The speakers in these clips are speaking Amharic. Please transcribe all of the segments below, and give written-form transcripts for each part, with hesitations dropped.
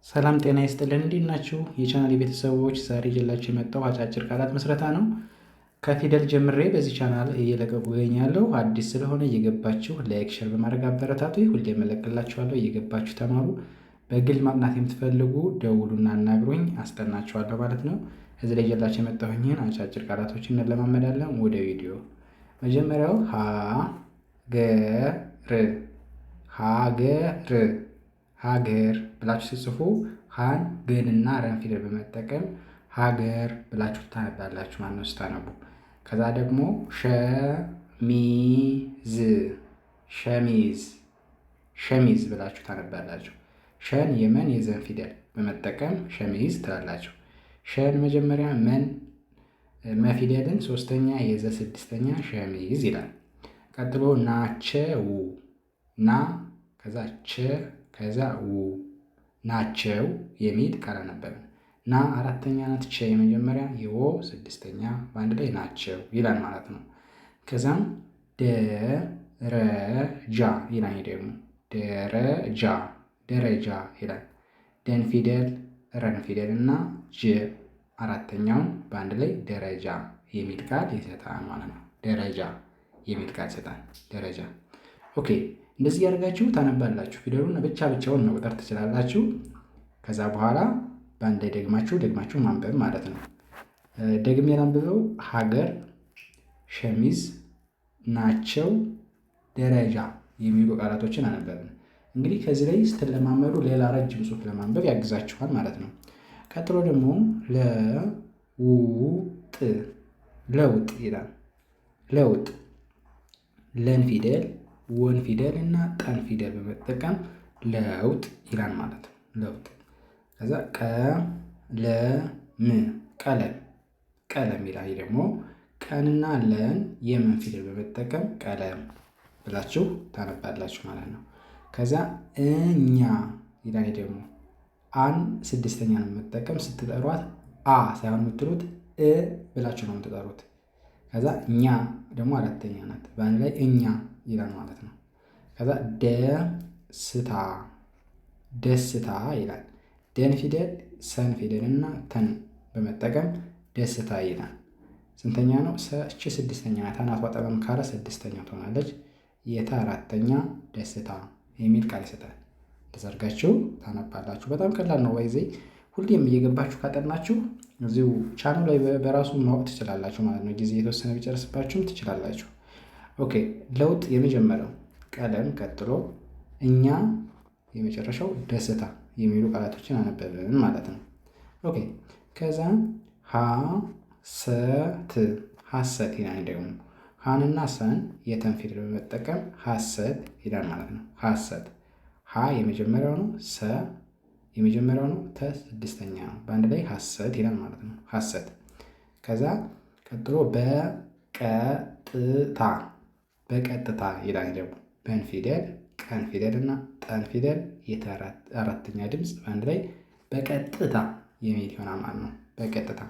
ሰላም ጤና ይስጥልን እንዴት ናችሁ? የቻናል ቤተሰቦች ዛሬ ይዤላችሁ የመጣው አጫጭር ቃላት ምስረታ ነው። ከፊደል ጀምሬ በዚህ ቻናል እየለቀቁ እገኛለሁ። አዲስ ስለሆነ እየገባችሁ ላይክ፣ ሼር በማድረግ አበረታቱ። ሁሌ እመለቅላችኋለሁ፣ እየገባችሁ ተማሩ። በግል ማጥናት የምትፈልጉ ደውሉና አናግሩኝ፣ አስጠናችኋለሁ ማለት ነው። እዚህ ላይ ይዤላችሁ የመጣሁኝን አጫጭር ቃላቶችን እንለማመዳለን። ወደ ቪዲዮ መጀመሪያው ሀገር ሀገር ብላችሁ ሲጽፉ ሃን ግንና ረን ፊደል በመጠቀም ሀገር ብላችሁ ታነባላችሁ ማለት ነው ስታነቡ። ከዛ ደግሞ ሸሚዝ ብላችሁ ታነባላችሁ። ሸን የመን የዘን ፊደል በመጠቀም ሸሚዝ ትላላችሁ። ሸን መጀመሪያ መን መፊደልን ሶስተኛ የዘ ስድስተኛ ሸሚዝ ይላል። ቀጥሎ ናቸው ና ከዛ ቸ ከዛ ው ናቸው የሚል ቃል አነበብን። ና አራተኛ ናት፣ ቸ የመጀመሪያ የወ ስድስተኛ በአንድ ላይ ናቸው ይላል ማለት ነው። ከዛም ደረጃ ይላል። ደግሞ ደረጃ ይላል። ደን ፊደል ረን ፊደል እና ጀ አራተኛውን በአንድ ላይ ደረጃ የሚል ቃል ይሰጣል ማለት ነው። ደረጃ የሚል ቃል ይሰጣል። ደረጃ ኦኬ። እንደዚህ ያደርጋችሁ ታነባላችሁ። ፊደሉን ብቻውን መቁጠር ትችላላችሁ። ከዛ በኋላ በአንድ ላይ ደግማችሁ ማንበብ ማለት ነው። ደግሜ ላንብበው። ሀገር፣ ሸሚዝ፣ ናቸው፣ ደረጃ የሚሉ ቃላቶችን አነበብን። እንግዲህ ከዚህ ላይ ስትለማመዱ ሌላ ረጅም ጽሑፍ ለማንበብ ያግዛችኋል ማለት ነው። ቀጥሎ ደግሞ ለውጥ ይላል። ለውጥ ለን ፊደል ወን ፊደል እና ጠን ፊደል በመጠቀም ለውጥ ይላል ማለት ነው። ለውጥ ከዛ ቀለም ይላል። ደግሞ ቀንና ለን የመን ፊደል በመጠቀም ቀለም ብላችሁ ታነባላችሁ ማለት ነው። ከዛ እኛ ይላል። ደግሞ አን ስድስተኛ ነው የምትጠቀም ስትጠሯት አ ሳይሆን የምትሉት እ ብላችሁ ነው የምትጠሩት። ከዛ እኛ ደግሞ አራተኛ ናት፣ በአንድ ላይ እኛ ይላል ማለት ነው። ከዛ ደስታ ይላል። ደን ፊደል ሰን ፊደል እና ተን በመጠቀም ደስታ ይላል። ስንተኛ ነው? እቺ ስድስተኛ ናት። አናቷ ጠመም ካለ ስድስተኛ ትሆናለች። የታ አራተኛ ደስታ የሚል ቃል ይሰጣል። ተዘርጋችሁ ታነባላችሁ። በጣም ቀላል ነው። ወይዜ ሁሌም እየገባችሁ ካጠናችሁ እዚሁ ቻናል ላይ በራሱ ማወቅ ትችላላችሁ ማለት ነው። ጊዜ የተወሰነ ቢጨርስባችሁም ትችላላችሁ። ኦኬ ለውጥ የመጀመሪያው ቀለም፣ ቀጥሎ እኛ፣ የመጨረሻው ደስታ የሚሉ ቃላቶችን አነበብን ማለት ነው። ኦኬ ከዛ ሐሰት ይላል። ደግሞ ሃንና ሰን የተን ፊደል በመጠቀም ሐሰት ይላል ማለት ነው። ሐሰት ሀ የመጀመሪያው ነው፣ ሰ የመጀመሪያው ነው፣ ተ ስድስተኛ ነው፣ በአንድ ላይ ሐሰት ይላል ማለት ነው። ሐሰት ከዛ ቀጥሎ በቀጥታ ይላል። ደግሞ በን ፊደል ቀን ፊደል እና ጠን ፊደል አራተኛ ድምፅ በአንድ ላይ በቀጥታ የሚል ይሆናል ማለት ነው። በቀጥታ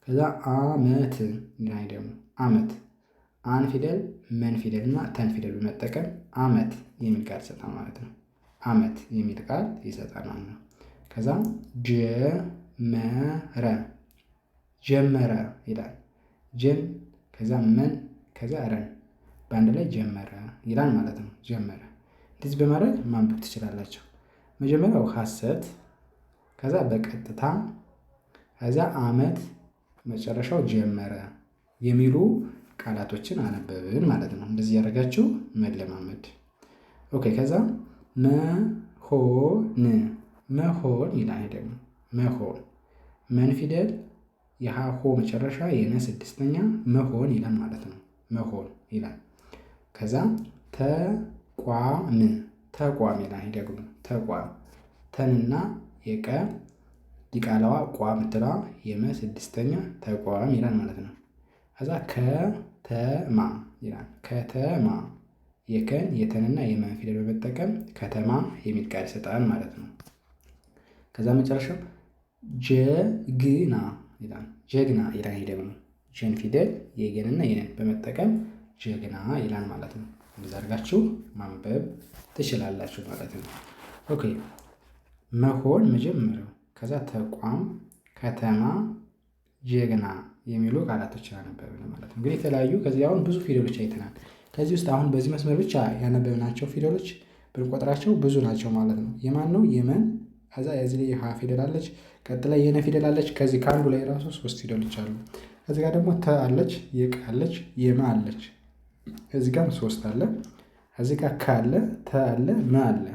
ከዛ አመት ይላል። ደግሞ አመት አን ፊደል መን ፊደል እና ተን ፊደል በመጠቀም አመት የሚል ቃል ይሰጣል ማለት ነው። አመት የሚል ቃል ይሰጣል ማለት ነው። ከዛ ጀመረ ይላል። ጀን ከዛ መን ከዛ ረን በአንድ ላይ ጀመረ ይላል ማለት ነው። ጀመረ እንደዚህ በማድረግ ማንበብ ትችላላችሁ። መጀመሪያው ሐሰት፣ ከዛ በቀጥታ፣ ከዛ አመት፣ መጨረሻው ጀመረ የሚሉ ቃላቶችን አነበብን ማለት ነው። እንደዚህ ያደረጋችሁ መለማመድ። ኦኬ ከዛ መሆን ይላል። ደግሞ መሆን መን ፊደል የሃሆ መጨረሻ የነ ስድስተኛ መሆን ይላል ማለት ነው። መሆን ይላል። ከዛ ተቋም ይላል። ደግሞ ተቋም ተንና የቀ ዲቃላዋ ቋ ምትለዋ የመ ስድስተኛ ተቋም ይላል ማለት ነው። ከዛ ከተማ ይላል። ከተማ የከን የተንና የመን ፊደል በመጠቀም ከተማ የሚል ቃል ይሰጣል ማለት ነው። ከዛ መጨረሻው ጀግና ይላል። ጀግና ይላል። ደግሞ ጀን ፊደል የገንና የነን በመጠቀም ጀግና ይላል ማለት ነው። እንደዛ አድርጋችሁ ማንበብ ትችላላችሁ ማለት ነው። ኦኬ መሆን መጀመሪያው፣ ከዛ ተቋም፣ ከተማ፣ ጀግና የሚሉ ቃላቶችን አነበብን ማለት ነው። እንግዲህ የተለያዩ ከዚህ አሁን ብዙ ፊደሎች አይተናል። ከዚህ ውስጥ አሁን በዚህ መስመር ብቻ ያነበብናቸው ፊደሎች ብንቆጥራቸው ብዙ ናቸው ማለት ነው። የማን ነው? የመን። ከዛ የዚህ ላይ ሀ ፊደል አለች። ቀጥላ የነ ፊደል አለች። ከዚህ ከአንዱ ላይ ራሱ 3 ፊደሎች አሉ። ከዚህ ጋር ደግሞ ተ አለች፣ የቀ አለች፣ የመ አለች። ከዚህ ጋር 3 አለ። ከዚህ ጋር ከ አለ፣ ተ አለ፣ መ አለ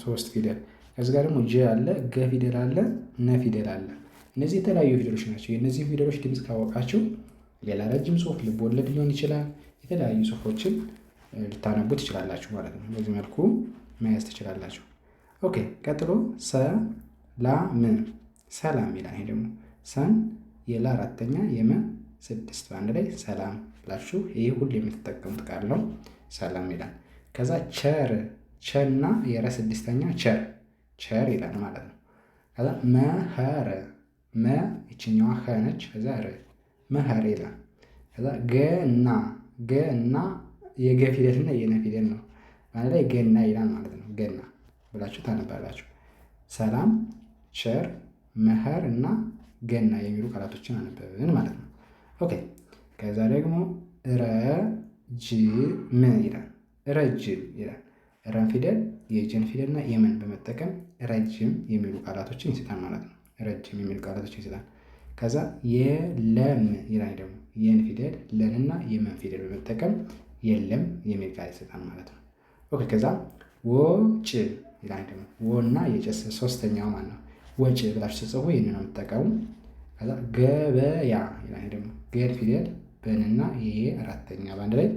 3 ፊደል። ከዚህ ጋር ደግሞ ጀ አለ፣ ገ ፊደል አለ፣ ነ ፊደል አለ። እነዚህ የተለያዩ ፊደሎች ናቸው። የእነዚህ ፊደሎች ድምፅ ካወቃችሁ ሌላ ረጅም ጽሁፍ ልብ ወለድ ሊሆን ይችላል። የተለያዩ ጽሁፎችን ልታነቡ ትችላላችሁ ማለት ነው። በዚህ መልኩ መያዝ ትችላላችሁ። ኦኬ፣ ቀጥሎ ሰላም፣ ሰላም ይላል። ይሄ ደግሞ ሰን የላ 4ኛ የመ 6 በአንድ ላይ ሰላም ብላችሁ ይሄ ሁሉ የምትጠቀሙት ቃል ነው። ሰላም ይላል። ከዛ ቸር፣ ቸና የረ 6ኛ ቸር፣ ቸር ይላል ማለት ነው። ከዛ መኸረ፣ መ ይችኛዋ ኸ ነች። ከዛ ረ መኸር ይላል። ከዛ ገና፣ ገና የገ ፊደልና የነ ፊደል ነው። በአንድ ላይ ገና ይላል ማለት ነው። ገና ብላችሁ ታነባላችሁ። ሰላም፣ ቸር፣ መኸር እና ገና የሚሉ ቃላቶችን አነበብን ማለት ነው። ኦኬ፣ ከዛ ደግሞ ረጅም ይላል። ረጅም ይላል። ረን ፊደል የጀን ፊደልና የመን በመጠቀም ረጅም የሚሉ ቃላቶችን ይሰጣል ማለት ነው። ረጅም የሚሉ ቃላቶችን ይሰጣል። ከዛ የለም ይላል። ደግሞ የን ፊደል ለንና የመን ፊደል በመጠቀም የለም የሚል ቃል ይሰጣል ማለት ነው። ኦኬ፣ ከዛ ወጭ ይላል። ደግሞ ወና የጨስ 3ኛው ማለት ነው። ወጭ ብላችሁ ተጽፎ ይህን ነው የምትጠቀሙ። ከዛ ገበያ ይላል። ደግሞ ገን ፊደል በንና ይሄ 4ኛ በአንድ ላይ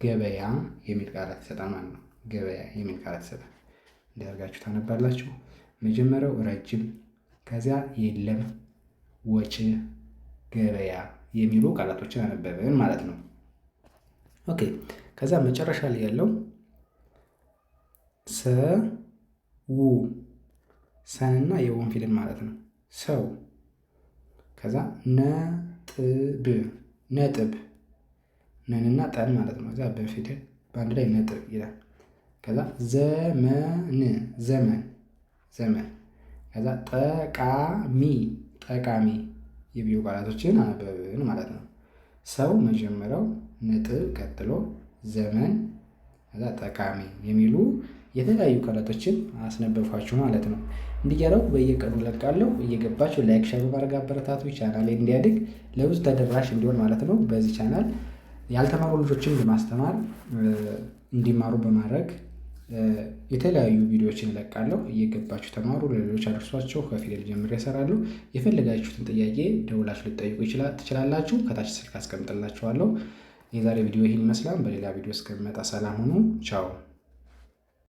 ገበያ የሚል ቃላት ይሰጣል ማለት ነው። ገበያ የሚል ቃላት ይሰጣል። እንዲያርጋችሁ ታነባላችሁ። መጀመሪያው ረጅም፣ ከዚያ የለም፣ ወጭ፣ ገበያ የሚሉ ቃላቶችን አነበብን ማለት ነው። ኦኬ፣ ከዛ መጨረሻ ላይ ያለው ሰው፣ ሰንና የወን ፊደል ማለት ነው። ሰው። ከዛ ነጥብ፣ ነጥብ ነንና ጠን ማለት ነው። ከዛ በፊደል በአንድ ላይ ነጥብ ይላል። ከዛ ዘመን፣ ዘመን፣ ዘመን። ከዛ ጠቃሚ፣ ጠቃሚ የሚሉ ቃላቶችን አነበብን ማለት ነው። ሰው መጀመሪያው፣ ነጥብ ቀጥሎ፣ ዘመን፣ ከዛ ጠቃሚ የሚሉ የተለያዩ ቃላቶችን አስነበብኳችሁ ማለት ነው። እንዲያለው በየቀኑ እለቃለሁ። እየገባችሁ ላይክ፣ ሸር በማድረግ አበረታቱ። ቻናሌ እንዲያድግ ለብዙ ተደራሽ እንዲሆን ማለት ነው። በዚህ ቻናል ያልተማሩ ልጆችን በማስተማር እንዲማሩ በማድረግ የተለያዩ ቪዲዮዎችን እለቃለሁ። እየገባችሁ ተማሩ፣ ለሌሎች አድርሷቸው። ከፊደል ጀምሬ እሰራለሁ። የፈለጋችሁትን ጥያቄ ደውላችሁ ልትጠይቁ ትችላላችሁ። ከታች ስልክ አስቀምጥላችኋለሁ። የዛሬ ቪዲዮ ይህን ይመስላል። በሌላ ቪዲዮ እስከምመጣ ሰላም ሁኑ። ቻው።